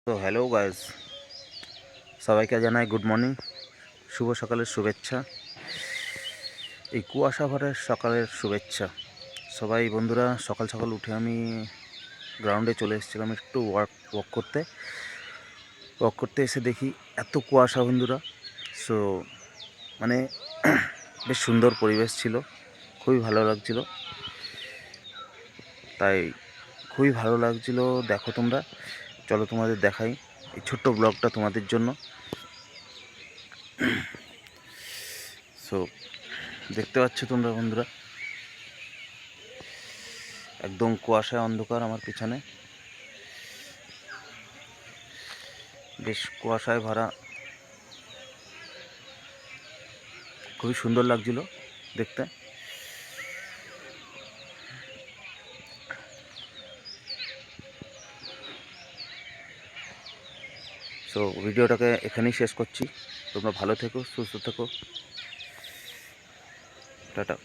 তো hello guys, সবাইকে জানাই গুড মর্নিং, শুভ সকালের শুভেচ্ছা। এই কুয়াশা ভরা সকালের শুভেচ্ছা। সবাই বন্ধুরা, সকাল সকাল উঠে আমি গ্রাউন্ডে চলে এসেছিলাম একটু ওয়াক করতে এসে দেখি এত কুয়াশা বন্ধুরা। সো মানে বেশ সুন্দর পরিবেশ ছিল, খুবই ভালো লাগছিল। তাই খুবই ভালো লাগছিল। দেখো তোমরা, চলো তোমাদের দেখাই এই ছোট্ট ব্লগটা তোমাদের জন্য। সো দেখতে পাচ্ছ তোমরা বন্ধুরা, একদম কুয়াশায় অন্ধকার আমার পিছনে, বেশ কুয়াশায় ভরা, খুবই সুন্দর লাগছিল দেখতে। সো ভিডিওটাকে এখানেই শেষ করছি। তোমরা ভালো থেকো, সুস্থ থেকো, টাটা।